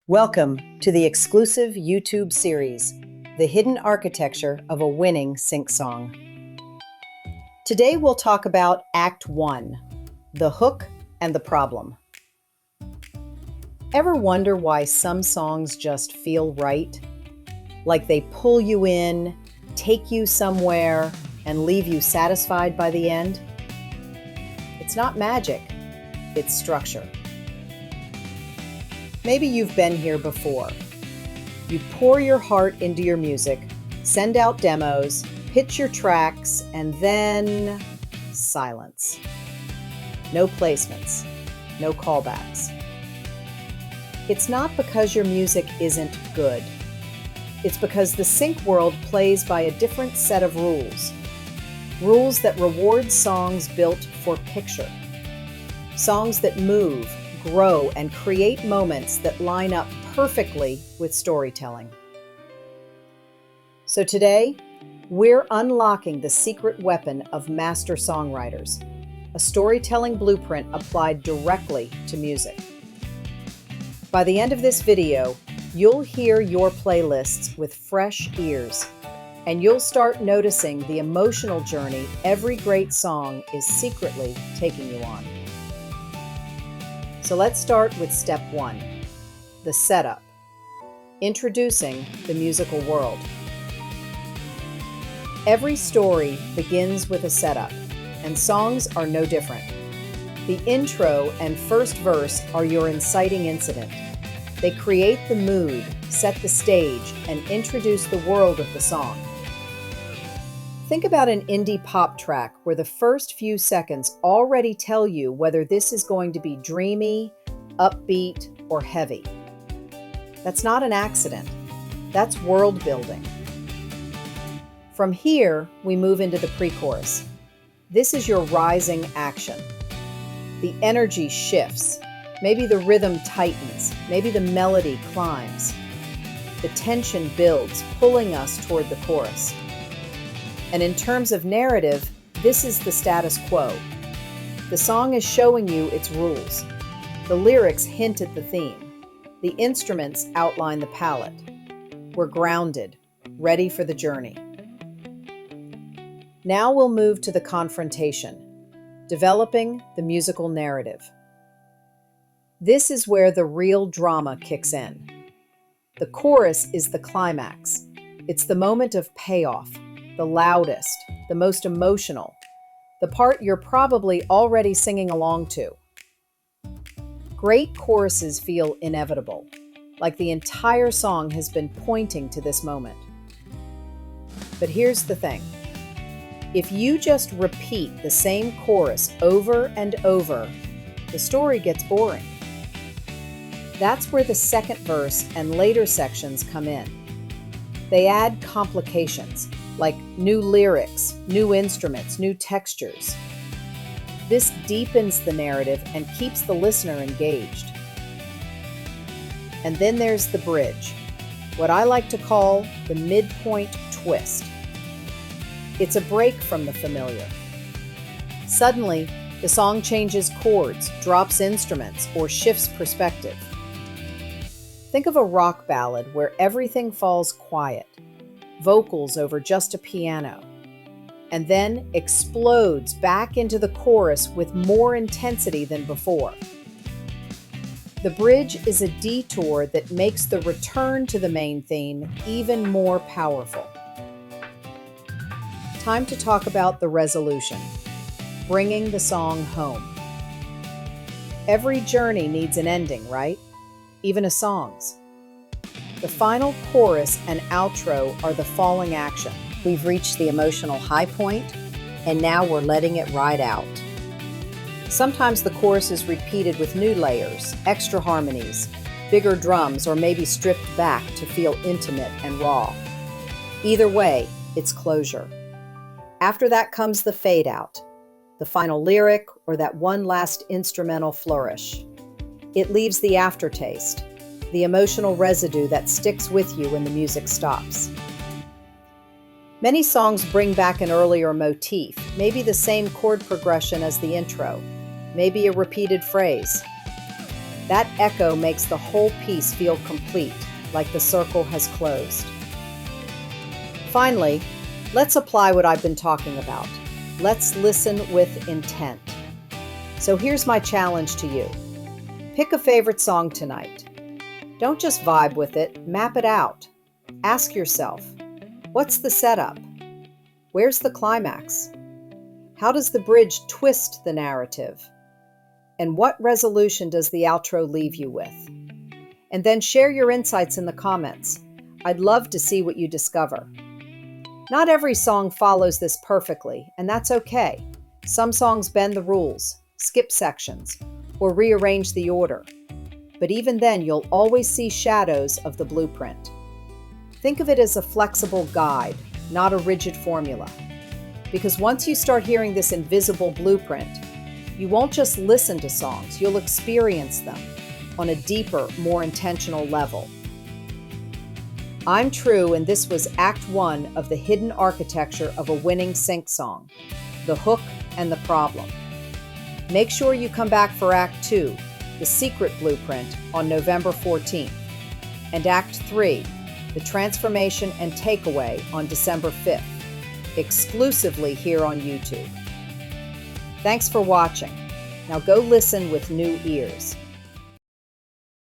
Welcome to the exclusive YouTube series, The Hidden Architecture of a Winning Sync Song. Today we'll talk about Act 1, the hook and the problem. Ever wonder why some songs just feel right? Like they pull you in, take you somewhere, and leave you satisfied by the end? It's not magic, it's structure. Maybe you've been here before. You pour your heart into your music, send out demos, pitch your tracks, and then silence. No placements, no callbacks. It's not because your music isn't good. It's because the sync world plays by a different set of rules. Rules that reward songs built for picture. Songs that move, grow, and create moments that line up perfectly with storytelling. So today, we're unlocking the secret weapon of master songwriters, a storytelling blueprint applied directly to music. By the end of this video, you'll hear your playlists with fresh ears, and you'll start noticing the emotional journey every great song is secretly taking you on. So let's start with step 1, the setup, introducing the musical world. Every story begins with a setup, and songs are no different. The intro and first verse are your inciting incident. They create the mood, set the stage, and introduce the world of the song. Think about an indie pop track where the first few seconds already tell you whether this is going to be dreamy, upbeat, or heavy. That's not an accident. That's world building. From here, we move into the pre-chorus. This is your rising action. The energy shifts. Maybe the rhythm tightens. Maybe the melody climbs. The tension builds, pulling us toward the chorus. And in terms of narrative, this is the status quo. The song is showing you its rules. The lyrics hint at the theme. The instruments outline the palette. We're grounded, ready for the journey. Now we'll move to the confrontation, developing the musical narrative. This is where the real drama kicks in. The chorus is the climax. It's the moment of payoff. The loudest, the most emotional, the part you're probably already singing along to. Great choruses feel inevitable, like the entire song has been pointing to this moment. But here's the thing. If you just repeat the same chorus over and over, the story gets boring. That's where the second verse and later sections come in. They add complications, like new lyrics, new instruments, new textures. This deepens the narrative and keeps the listener engaged. And then there's the bridge, what I like to call the midpoint twist. It's a break from the familiar. Suddenly, the song changes chords, drops instruments, or shifts perspective. Think of a rock ballad where everything falls quiet. Vocals over just a piano, and then explodes back into the chorus with more intensity than before. The bridge is a detour that makes the return to the main theme even more powerful. Time to talk about the resolution, bringing the song home. Every journey needs an ending, right? Even a song's. The final chorus and outro are the falling action. We've reached the emotional high point, and now we're letting it ride out. Sometimes the chorus is repeated with new layers, extra harmonies, bigger drums, or maybe stripped back to feel intimate and raw. Either way, it's closure. After that comes the fade out, the final lyric, or that one last instrumental flourish. It leaves the aftertaste, the emotional residue that sticks with you when the music stops. Many songs bring back an earlier motif, maybe the same chord progression as the intro, maybe a repeated phrase. That echo makes the whole piece feel complete, like the circle has closed. Finally, let's apply what I've been talking about. Let's listen with intent. So here's my challenge to you. Pick a favorite song tonight. Don't just vibe with it, map it out. Ask yourself, what's the setup? Where's the climax? How does the bridge twist the narrative? And what resolution does the outro leave you with? And then share your insights in the comments. I'd love to see what you discover. Not every song follows this perfectly, and that's okay. Some songs bend the rules, skip sections, or rearrange the order. But even then, you'll always see shadows of the blueprint. Think of it as a flexible guide, not a rigid formula. Because once you start hearing this invisible blueprint, you won't just listen to songs, you'll experience them on a deeper, more intentional level. I'm True, and this was Act 1 of the hidden architecture of a winning sync song, the hook and the problem. Make sure you come back for Act 2, the secret blueprint, on November 14th, and Act 3, the transformation and takeaway, on December 5th, exclusively here on YouTube. Thanks for watching. Now go listen with new ears.